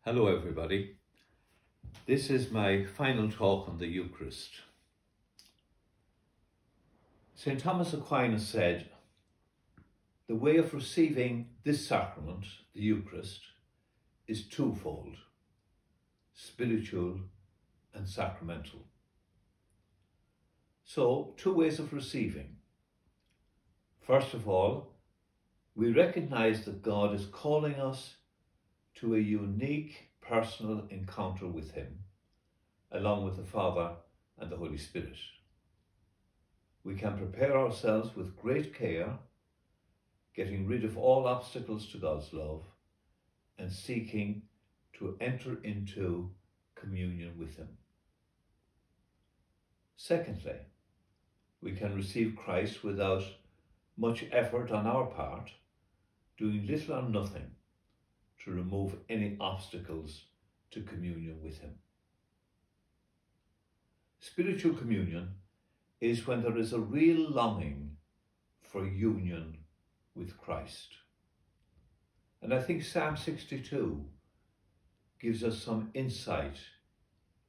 Hello everybody. This is my final talk on the Eucharist. St. Thomas Aquinas said, the way of receiving this sacrament, the Eucharist, is twofold, spiritual and sacramental. So, two ways of receiving. First of all, we recognize that God is calling us to a unique personal encounter with Him, along with the Father and the Holy Spirit. We can prepare ourselves with great care, getting rid of all obstacles to God's love and seeking to enter into communion with Him. Secondly, we can receive Christ without much effort on our part, doing little or nothing to remove any obstacles to communion with Him. Spiritual communion is when there is a real longing for union with Christ. And I think Psalm 62 gives us some insight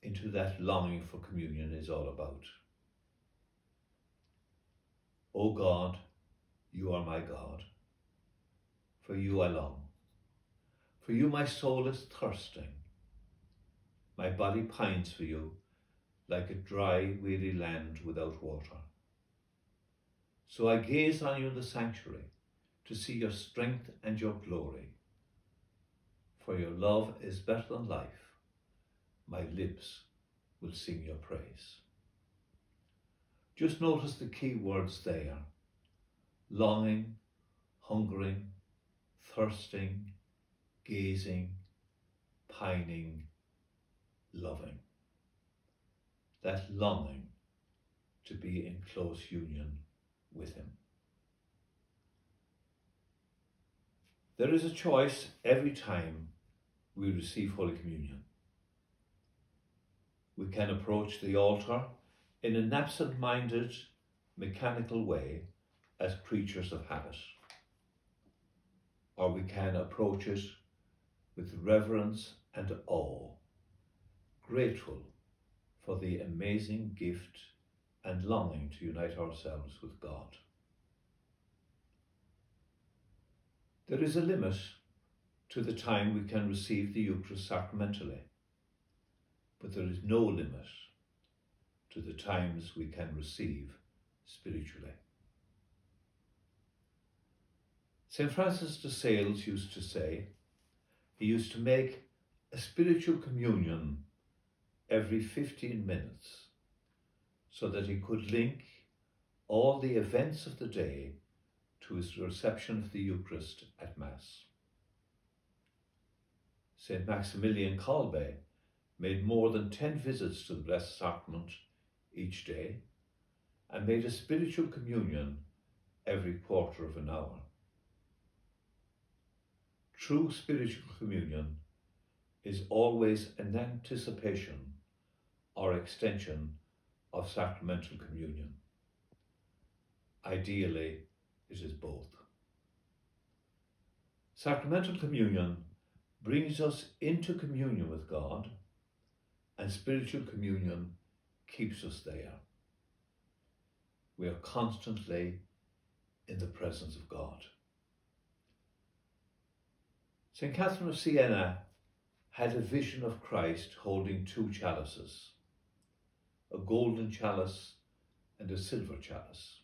into that longing for communion is all about. O God, you are my God. For you I long. For you my soul is thirsting. My body pines for you like a dry, weary land without water. So I gaze on you in the sanctuary to see your strength and your glory. For your love is better than life. My lips will sing your praise. Just notice the key words there. Longing, hungering, thirsting, gazing, pining, loving. That longing to be in close union with Him. There is a choice every time we receive Holy Communion. We can approach the altar in an absent-minded, mechanical way as creatures of habit. Or we can approach it with reverence and awe, grateful for the amazing gift and longing to unite ourselves with God. There is a limit to the time we can receive the Eucharist sacramentally, but there is no limit to the times we can receive spiritually. St. Francis de Sales used to say he used to make a spiritual communion every 15 minutes so that he could link all the events of the day to his reception of the Eucharist at Mass. St. Maximilian Kolbe made more than 10 visits to the Blessed Sacrament each day and made a spiritual communion every quarter of an hour. True spiritual communion is always an anticipation or extension of sacramental communion. Ideally, it is both. Sacramental communion brings us into communion with God, and spiritual communion keeps us there. We are constantly in the presence of God. St. Catherine of Siena had a vision of Christ holding two chalices, a golden chalice and a silver chalice.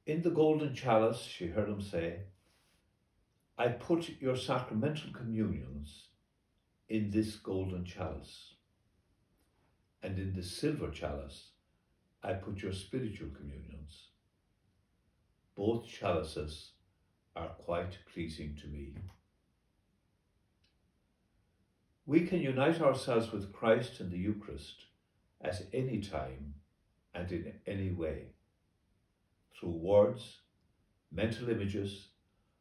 In the golden chalice, she heard him say, I put your sacramental communions in this golden chalice, and in the silver chalice, I put your spiritual communions. Both chalices are quite pleasing to me. We can unite ourselves with Christ in the Eucharist at any time and in any way, through words, mental images,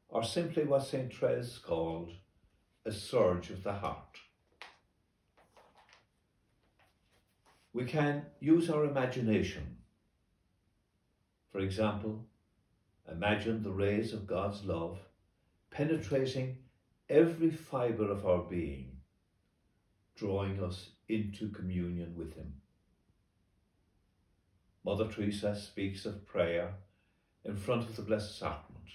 or simply what St. Therese called a surge of the heart. We can use our imagination. For example, imagine the rays of God's love penetrating every fibre of our being, drawing us into communion with him. Mother Teresa speaks of prayer in front of the Blessed Sacrament.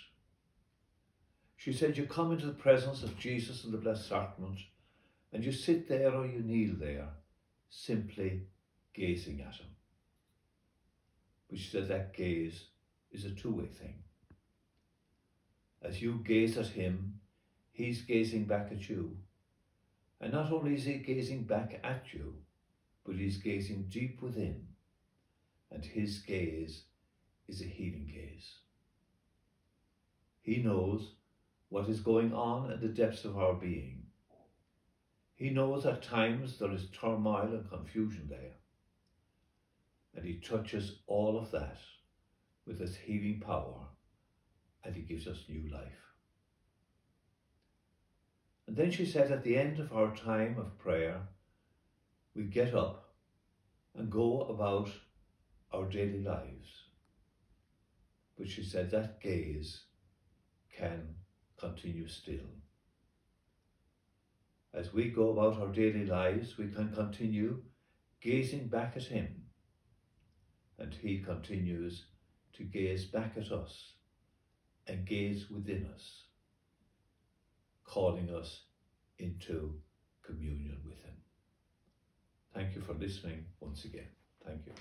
She said, you come into the presence of Jesus in the Blessed Sacrament and you sit there or you kneel there, simply gazing at him. But she said that gaze is a two-way thing. As you gaze at him, he's gazing back at you. And not only is he gazing back at you, but he's gazing deep within. And his gaze is a healing gaze. He knows what is going on in the depths of our being. He knows at times there is turmoil and confusion there. And he touches all of that with his healing power, and he gives us new life. And then she said at the end of our time of prayer, we get up and go about our daily lives. But she said that gaze can continue still. As we go about our daily lives, we can continue gazing back at him, and he continues to gaze back at us and gaze within us, calling us into communion with him. Thank you for listening once again. Thank you.